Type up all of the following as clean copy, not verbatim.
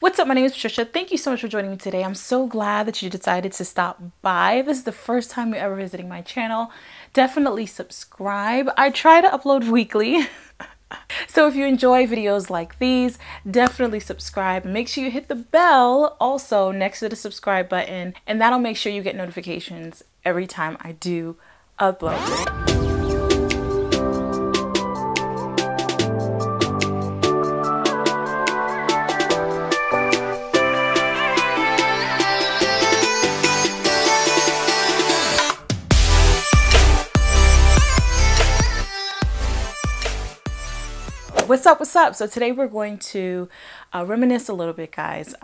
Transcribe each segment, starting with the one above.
What's up? My name is Patricia. Thank you so much for joining me today. I'm so glad that you decided to stop by. If this is the first time you're ever visiting my channel, definitely subscribe. I try to upload weekly. So if you enjoy videos like these, definitely subscribe. Make sure you hit the bell also next to the subscribe button, and that'll make sure you get notifications every time I do upload. What's up? What's up? So today we're going to reminisce a little bit, guys.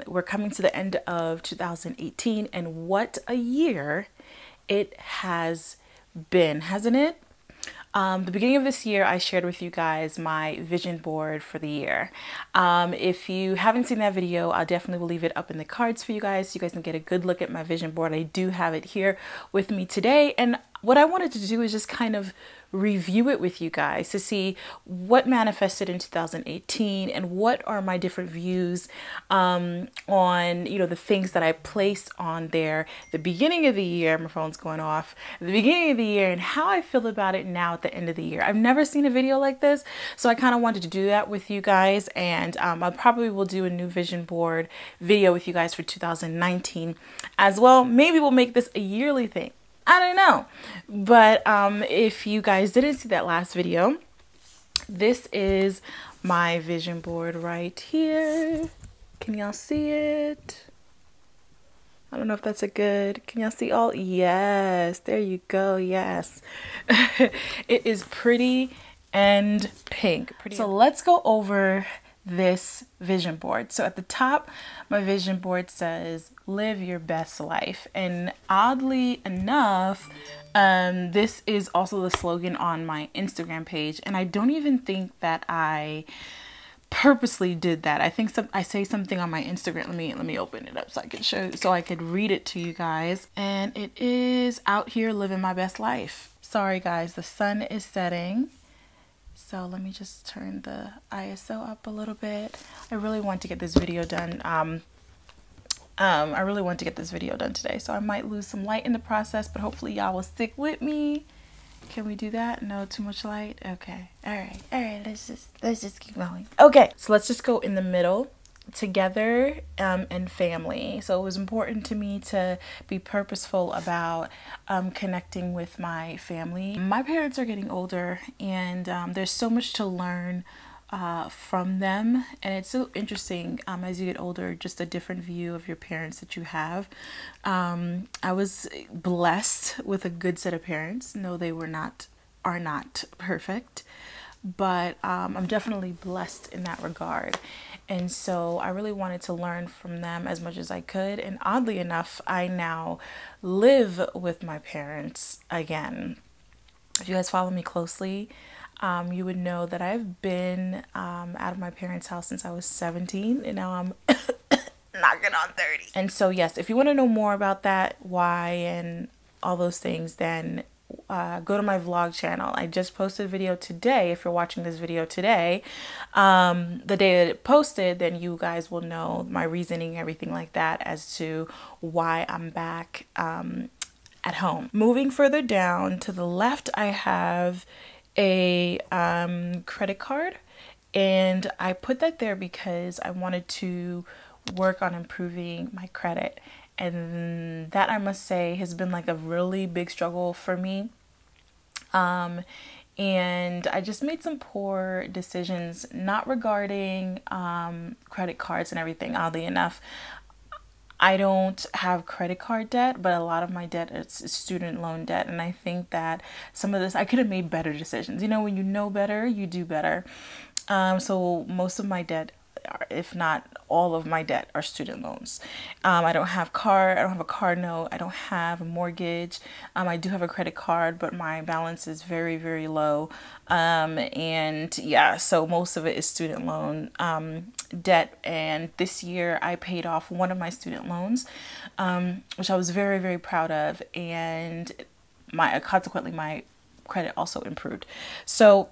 We're coming to the end of 2018, and what a year it has been, hasn't it? The beginning of this year, I shared with you guys my vision board for the year. If you haven't seen that video, I definitely will leave it up in the cards for you guys so you guys can get a good look at my vision board. I do have it here with me today, and what I wanted to do is just kind of review it with you guys to see what manifested in 2018 and what are my different views on, you know, the things that I placed on there the beginning of the year. My phone's going off. The beginning of the year, and how I feel about it now at the end of the year. I've never seen a video like this, so I kind of wanted to do that with you guys, and I probably will do a new vision board video with you guys for 2019 as well. Maybe we'll make this a yearly thing. I don't know, but if you guys didn't see that last video, this is my vision board right here. Can y'all see it? I don't know if that's a good, can y'all see all? Yes, there you go. Yes. It is pretty and pink. So let's go over this vision board. So at the top, my vision board says live your best life, and oddly enough, this is also the slogan on my Instagram page, and I don't even think that I purposely did that. I think I say something on my Instagram. Let me open it up so I can show, so I could read it to you guys, and it is out here living my best life. Sorry guys, the sun is setting. So let me just turn the ISO up a little bit. I really want to get this video done. I really want to get this video done today, so I might lose some light in the process, but hopefully y'all will stick with me. Can we do that? No, too much light. Okay. All right. Let's just keep going. Okay. So let's just go in the middle. Together and family. So it was important to me to be purposeful about connecting with my family. My parents are getting older, and there's so much to learn from them, and it's so interesting as you get older, just a different view of your parents that you have. I was blessed with a good set of parents. No, they are not perfect, but I'm definitely blessed in that regard. And so I really wanted to learn from them as much as I could. And oddly enough, I now live with my parents again. If you guys follow me closely, you would know that I've been out of my parents' house since I was 17, and now I'm knocking on 30. And so yes, if you want to know more about that, why, and all those things, then go to my vlog channel. I just posted a video today. If you're watching this video today, the day that it posted, then you guys will know my reasoning, everything like that, as to why I'm back at home. Moving further down to the left, I have a credit card, and I put that there because I wanted to work on improving my credit. And that, I must say, has been like a really big struggle for me. And I just made some poor decisions, not regarding credit cards and everything. Oddly enough, I don't have credit card debt, but a lot of my debt is student loan debt. And I think that some of this, I could have made better decisions. You know, when you know better, you do better. So most of my debt, if not all of my debt, are student loans. I don't have a car note. I don't have a mortgage. I do have a credit card, but my balance is very, very low. And yeah, so most of it is student loan debt. And this year I paid off one of my student loans, which I was very, very proud of. And consequently, my credit also improved. So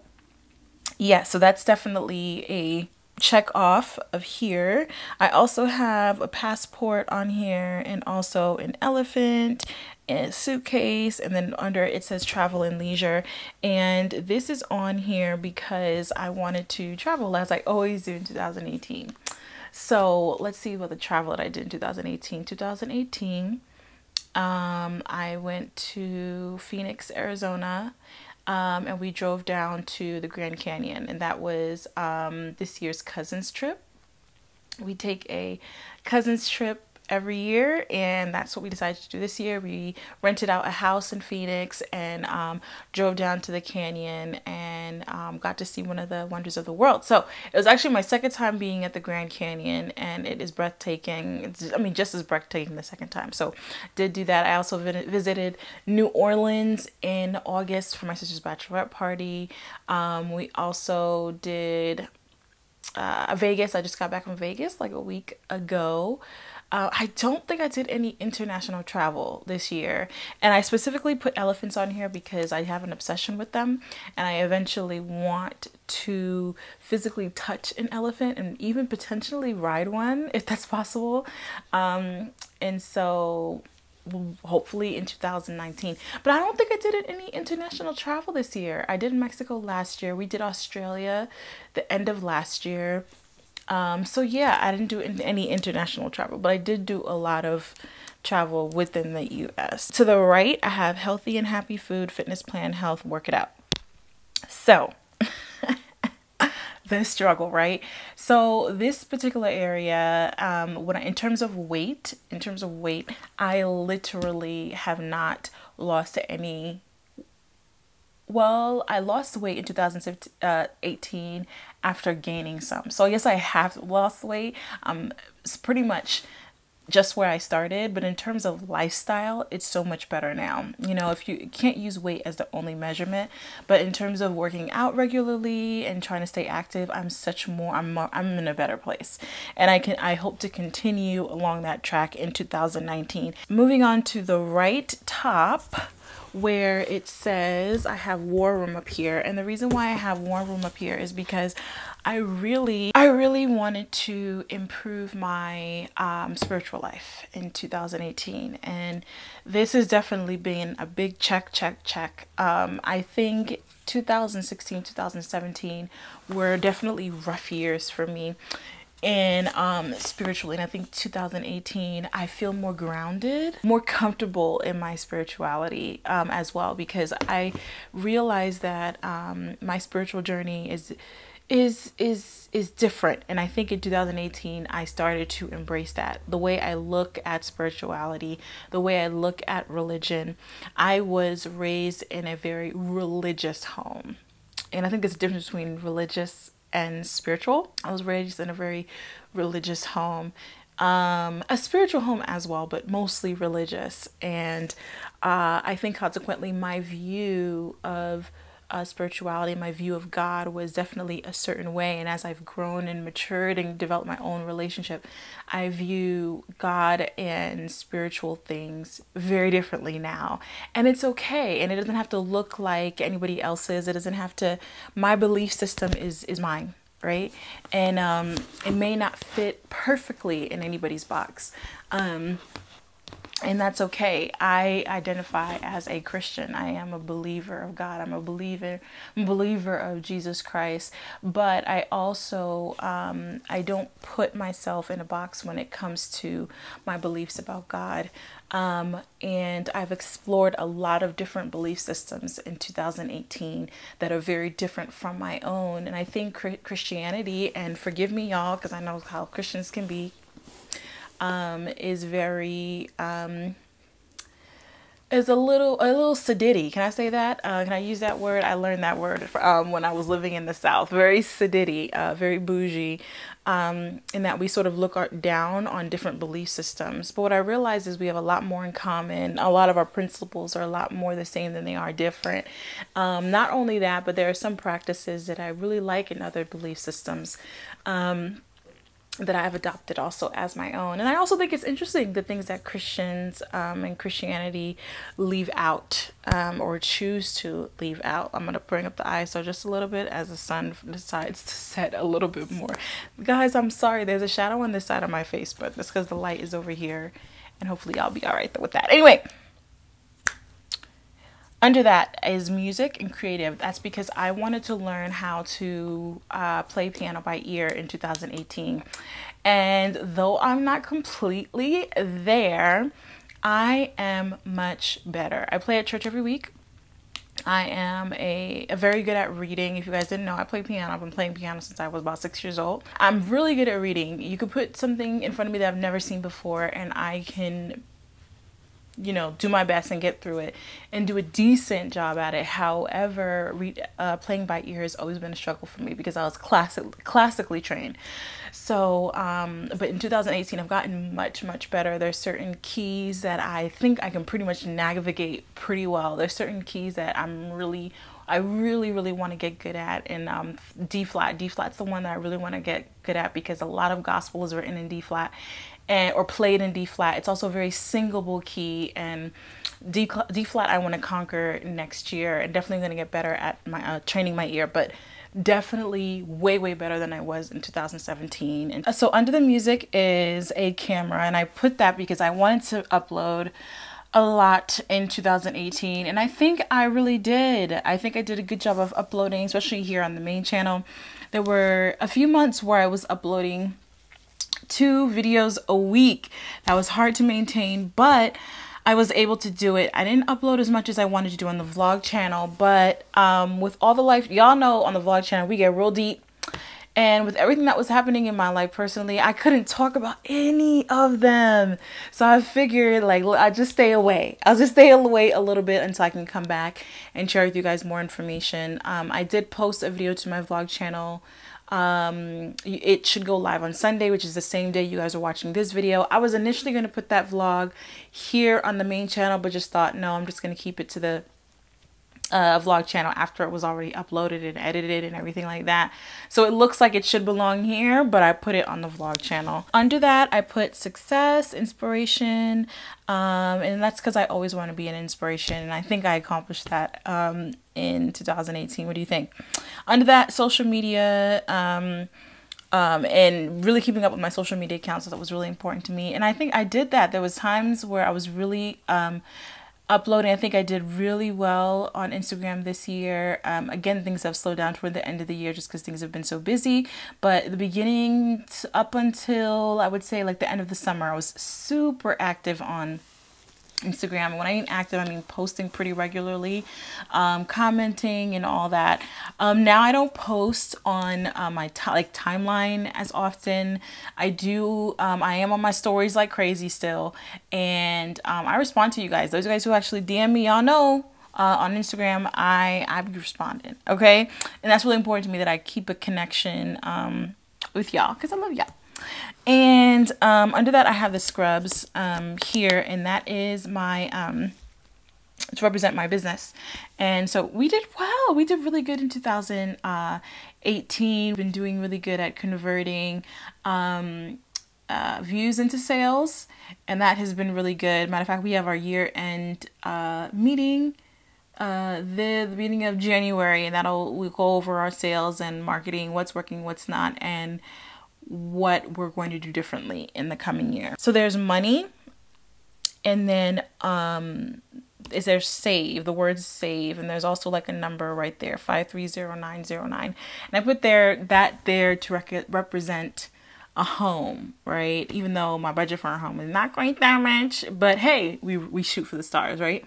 yeah, so that's definitely a check off of here. I also have a passport on here, and also an elephant and a suitcase, and then under it says travel and leisure. And this is on here because I wanted to travel as I always do in 2018. So let's see what the travel that I did in 2018. 2018, I went to Phoenix, Arizona, and we drove down to the Grand Canyon, and that was this year's cousins trip. We take a cousins trip every year, and that's what we decided to do this year. We rented out a house in Phoenix and drove down to the canyon and got to see one of the wonders of the world. So it was actually my second time being at the Grand Canyon, and it is breathtaking. It's, I mean, just as breathtaking the second time. So did do that. I also visited New Orleans in August for my sister's bachelorette party. We also did Vegas. I just got back from Vegas like a week ago. I don't think I did any international travel this year. And I specifically put elephants on here because I have an obsession with them. And I eventually want to physically touch an elephant and even potentially ride one if that's possible. And so hopefully in 2019. But I don't think I did any international travel this year. I did Mexico last year. We did Australia the end of last year. So yeah, I didn't do any international travel, but I did do a lot of travel within the US. To the right, I have healthy and happy food, fitness plan, health, work it out. So the struggle, right? So this particular area, in terms of weight, I literally have not lost any. Well, I lost weight in 2018 after gaining some. So yes, I have lost weight. It's pretty much just where I started, but in terms of lifestyle, it's so much better now. You know, if you can't use weight as the only measurement, but in terms of working out regularly and trying to stay active, I'm in a better place. And I hope to continue along that track in 2019. Moving on to the right top, where it says I have war room up here. And the reason why I have war room up here is because I really wanted to improve my spiritual life in 2018, and this has definitely been a big check. I think 2016, 2017 were definitely rough years for me, and spiritually. And I think 2018 I feel more grounded, more comfortable in my spirituality as well, because I realized that my spiritual journey is different. And I think in 2018 I started to embrace that. The way I look at spirituality, the way I look at religion. I was raised in a very religious home, and I think there's a difference between religious and spiritual. I was raised in a very religious home, a spiritual home as well, but mostly religious. And I think consequently my view of spirituality, my view of God was definitely a certain way. And as I've grown and matured and developed my own relationship, I view God and spiritual things very differently now. And it's okay. And it doesn't have to look like anybody else's. It doesn't have to, my belief system is mine, right? And it may not fit perfectly in anybody's box. And that's okay. I identify as a Christian. I am a believer of God. I'm a believer of Jesus Christ. But I also, I don't put myself in a box when it comes to my beliefs about God. And I've explored a lot of different belief systems in 2018 that are very different from my own. And I think Christianity, and forgive me y'all, because I know how Christians can be, is very is a little sedity. Can I say that? Can I use that word? I learned that word when I was living in the South. Very sedity, very bougie, in that we sort of look down on different belief systems. But what I realized is we have a lot more in common. A lot of our principles are a lot more the same than they are different. Not only that, but there are some practices that I really like in other belief systems. that I've adopted also as my own. And I also think it's interesting the things that Christians and Christianity leave out or choose to leave out. I'm going to bring up the ISO just a little bit as the sun decides to set a little bit more. Guys, I'm sorry, there's a shadow on this side of my face, but that's because the light is over here, and hopefully I'll be all right with that. Anyway, under that is music and creative. That's because I wanted to learn how to play piano by ear in 2018. And though I'm not completely there, I am much better. I play at church every week. I am a very good at reading. If you guys didn't know, I play piano. I've been playing piano since I was about 6 years old. I'm really good at reading. You could put something in front of me that I've never seen before, and I can, you know, do my best and get through it and do a decent job at it. However, playing by ear has always been a struggle for me because I was classically trained. So, but in 2018, I've gotten much better. There's certain keys that I think I can pretty much navigate pretty well. There's certain keys that I really want to get good at. And D flat. D flat's the one that I really want to get good at because a lot of gospel is written in D flat. Or played in D flat. It's also a very singable key, and D flat I want to conquer next year, and definitely going to get better at my training my ear, but definitely way better than I was in 2017. And so under the music is a camera, and I put that because I wanted to upload a lot in 2018, and I think I really did. I think I did a good job of uploading, especially here on the main channel. There were a few months where I was uploading 2 videos a week. That was hard to maintain, but I was able to do it. I didn't upload as much as I wanted to do on the vlog channel, but with all the life, y'all know on the vlog channel, we get real deep. And with everything that was happening in my life personally, I couldn't talk about any of them. So I figured, like, I'll just stay away. I'll just stay away a little bit until I can come back and share with you guys more information. I did post a video to my vlog channel. It should go live on Sunday, which is the same day you guys are watching this video. I was initially going to put that vlog here on the main channel, but just thought, no, I'm just going to keep it to the vlog channel after it was already uploaded and edited and everything like that. So it looks like it should belong here, but I put it on the vlog channel. Under that, I put success, inspiration, and that's because I always want to be an inspiration, and I think I accomplished that in 2018. What do you think? Under that, social media, and really keeping up with my social media accounts, so that was really important to me. And I think I did that. There was times where I was really uploading. I think I did really well on Instagram this year. Again, things have slowed down toward the end of the year just because things have been so busy. But at the beginning up until I would say like the end of the summer, I was super active on Instagram. And when I mean active, I mean posting pretty regularly, commenting and all that. Now I don't post on my timeline as often. I am on my stories like crazy still, and I respond to you guys. Those guys who actually DM me, y'all know. On Instagram, I be responding, okay? And that's really important to me that I keep a connection with y'all because I love y'all. And under that, I have the scrubs here, and that is my to represent my business. And so we did well. We did really good in 2018. We've been doing really good at converting views into sales, and that has been really good. Matter of fact, we have our year-end meeting the beginning of January, and we'll go over our sales and marketing, what's working, what's not, and what we're going to do differently in the coming year. So there's money, and then is there save, the word save, and there's also like a number right there, 530909, and I put that there to represent a home, right? Even though my budget for a home is not quite that much, but hey, we shoot for the stars, right?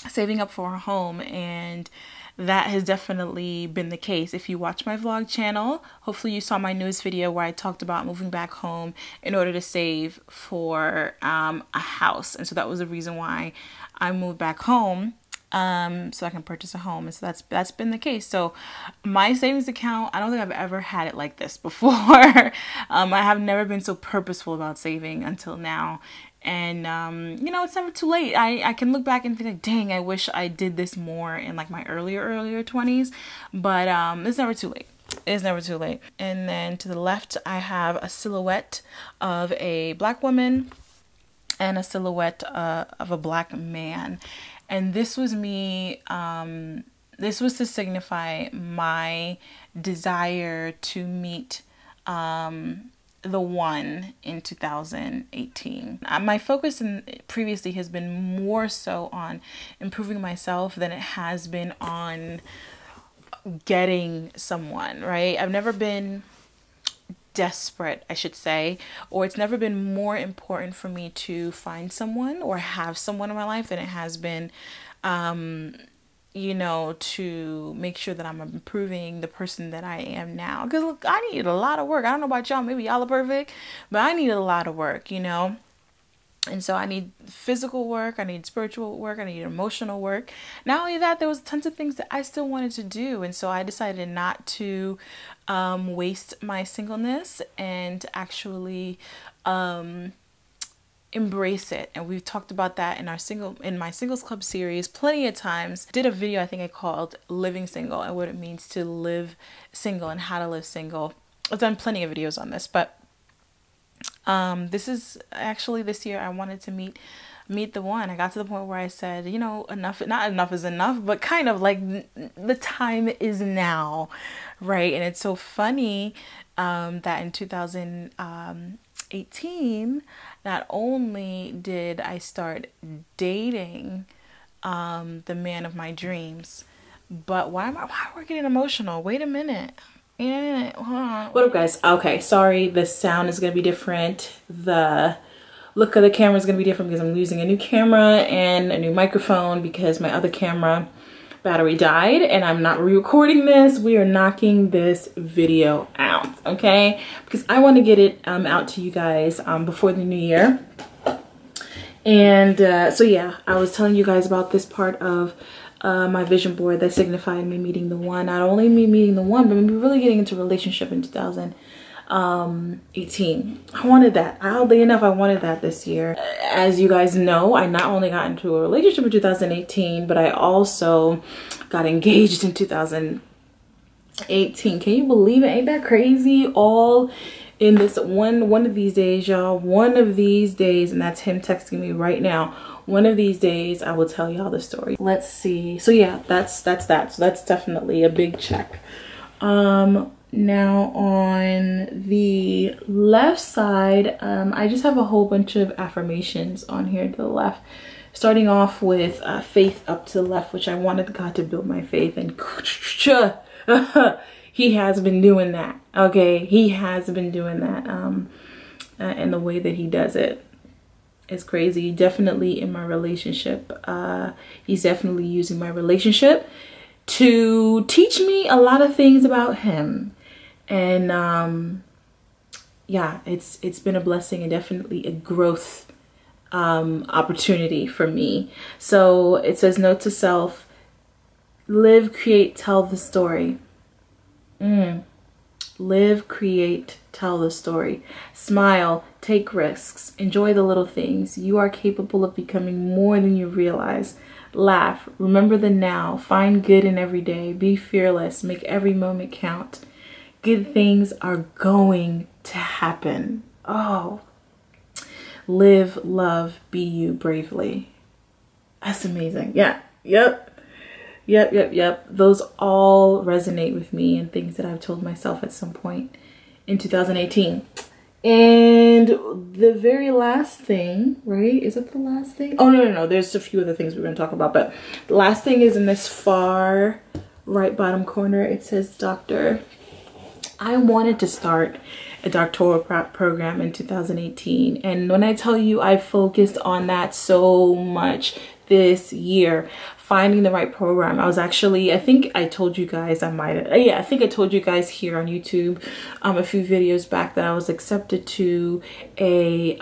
Saving up for a home, and that has definitely been the case. If you watch my vlog channel, hopefully you saw my newest video where I talked about moving back home in order to save for a house. And so that was the reason why I moved back home, so I can purchase a home. And so that's been the case. So my savings account, I don't think I've ever had it like this before. I have never been so purposeful about saving until now. And, you know, it's never too late. I can look back and think like, dang, I wish I did this more in like my earlier 20s, but, it's never too late. It's never too late. And then to the left, I have a silhouette of a black woman and a silhouette of a black man. And this was me, this was to signify my desire to meet the one in 2018. My focus previously has been more so on improving myself than it has been on getting someone, right? I've never been desperate, I should say, or it's never been more important for me to find someone or have someone in my life than it has been, you know, to make sure that I'm improving the person that I am now. Because look, I need a lot of work. I don't know about y'all, maybe y'all are perfect, but I need a lot of work, you know. And so I need physical work, I need spiritual work, I need emotional work. Not only that, there was tons of things that I still wanted to do. And so I decided not to waste my singleness and actually embrace it. And we've talked about that in my singles club series plenty of times. Did a video I think I called Living Single and what it means to live single and how to live single. I've done plenty of videos on this, but this is actually this year I wanted to meet the one. I got to the point where I said, you know, not enough is enough, but kind of like the time is now, right? And it's so funny that in 2018, not only did I start dating the man of my dreams, but why am I getting emotional? Wait a minute. What up, guys? Okay, sorry, the sound is gonna be different. The look of the camera is gonna be different because I'm using a new camera and a new microphone because my other camera battery died and I'm not re-recording this. We are knocking this video out, okay? Because I want to get it out to you guys before the new year. And so yeah, I was telling you guys about this part of my vision board that signified me meeting the one. Not only me meeting the one, but me really getting into a relationship in 2018. I wanted that. Oddly enough, I wanted that this year. As you guys know, I not only got into a relationship in 2018, but I also got engaged in 2018. Can you believe it? Ain't that crazy? All in this one of these days, y'all. One of these days, and that's him texting me right now. One of these days, I will tell y'all the story. Let's see. So yeah, that's that. So that's definitely a big check. Now on the left side, I just have a whole bunch of affirmations on here to the left. Starting off with faith up to the left, which I wanted God to build my faith, and he has been doing that. Okay, he has been doing that, and the way that he does it is crazy. Definitely in my relationship, he's definitely using my relationship to teach me a lot of things about him. And yeah, it's been a blessing and definitely a growth opportunity for me. So it says, note to self: live, create, tell the story. Live, create, tell the story. Smile, take risks, enjoy the little things. You are capable of becoming more than you realize. Laugh, remember the now, find good in every day, be fearless, make every moment count. Good things are going to happen. Oh, live, love, be you bravely. That's amazing. Yeah, yep. Those all resonate with me and things that I've told myself at some point in 2018. And the very last thing, right? Is it the last thing? Oh, no. There's a few other things we're going to talk about. But the last thing is in this far right bottom corner. It says, Doctor. I wanted to start a doctoral program in 2018. And when I tell you I focused on that so much this year, finding the right program. I was actually, I think I told you guys, I think I told you guys here on YouTube a few videos back that I was accepted to a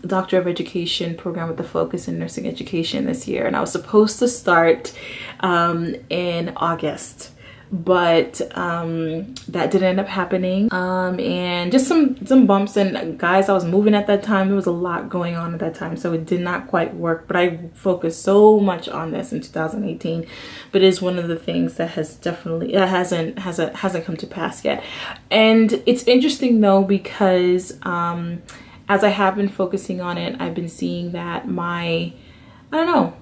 Doctor of Education program with a focus in nursing education this year. And I was supposed to start in August but that didn't end up happening. And just some bumps. And guys, I was moving at that time. There was a lot going on at that time, so it did not quite work. But I focused so much on this in 2018. But it is one of the things that has definitely hasn't come to pass yet. And it's interesting though, because as I have been focusing on it, I've been seeing that I don't know,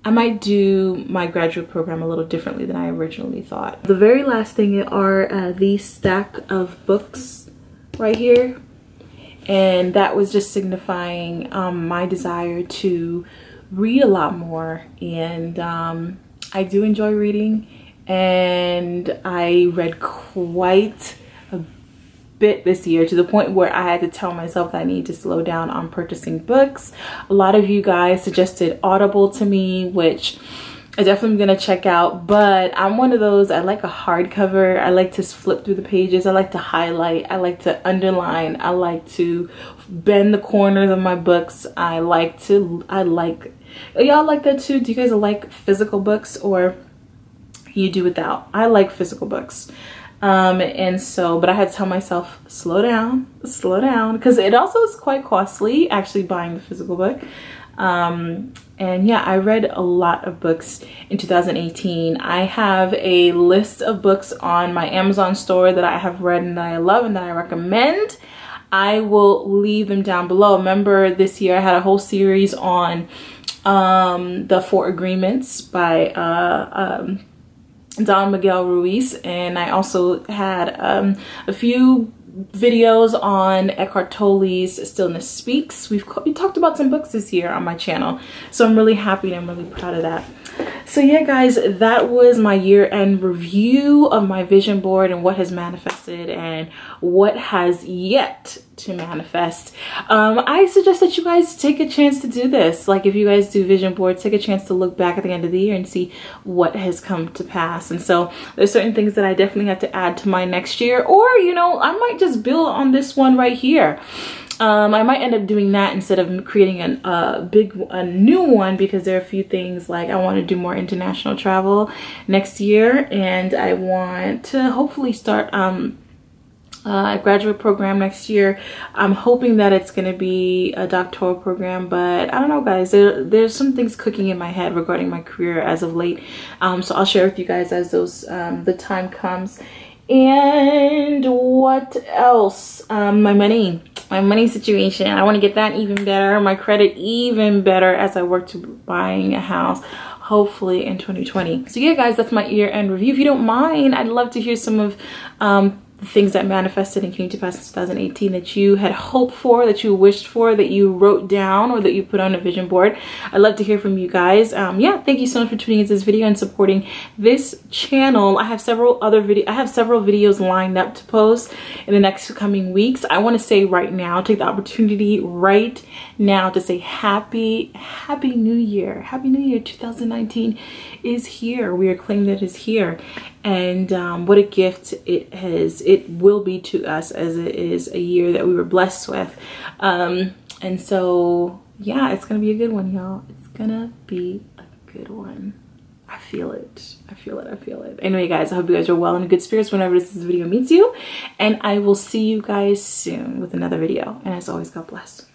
I might do my graduate program a little differently than I originally thought. The very last thing are these stack of books right here. And that was just signifying my desire to read a lot more. And I do enjoy reading, and I read quite a bit this year, to the point where I had to tell myself that I need to slow down on purchasing books. A lot of you guys suggested Audible to me, which I definitely am gonna check out, but I'm one of those, I like a hardcover. I like to flip through the pages. I like to highlight. I like to underline. I like to bend the corners of my books. Y'all like that too? Do you guys like physical books, or you do without? I like physical books. And so, but I had to tell myself, slow down, because it also is quite costly actually buying the physical book. And yeah, I read a lot of books in 2018. I have a list of books on my Amazon store that I have read and that I love and that I recommend. I will leave them down below. Remember, this year I had a whole series on the 4 Agreements by Don Miguel Ruiz, and I also had a few videos on Eckhart Tolle's Stillness Speaks. We talked about some books this year on my channel, so I'm really happy and I'm really proud of that. So yeah guys, that was my year-end review of my vision board and what has manifested and what has yet to manifest. I suggest that you guys take a chance to do this. Like, if you guys do vision boards, take a chance to look back at the end of the year and see what has come to pass. And so there's certain things that I definitely have to add to my next year, or you know, I might just build on this one right here. I might end up doing that instead of creating a new one, because there are a few things, like I want to do more international travel next year, and I want to hopefully start a graduate program next year. I'm hoping that it's going to be a doctoral program, but I don't know guys, there's some things cooking in my head regarding my career as of late. So I'll share with you guys as those the time comes. And what else? My money situation. I want to get that even better, my credit even better, as I work to buying a house, hopefully in 2020. So yeah guys, that's my year-end review. If you don't mind, I'd love to hear some of the things that manifested and came to pass in 2018 that you had hoped for, that you wished for, that you wrote down, or that you put on a vision board. I'd love to hear from you guys. Yeah, thank you so much for tuning into this video and supporting this channel. I have several videos lined up to post in the next coming weeks. I want to say right now, take the opportunity right now to say happy new year. Happy New Year. 2019 is here. We are claiming that it is here. And what a gift it will be to us, as it is a year that we were blessed with. And so yeah, it's gonna be a good one, y'all. It's gonna be a good one. I feel it. I feel it. Anyway guys, I hope you guys are well and in good spirits whenever this video meets you, and I will see you guys soon with another video. And as always, God bless.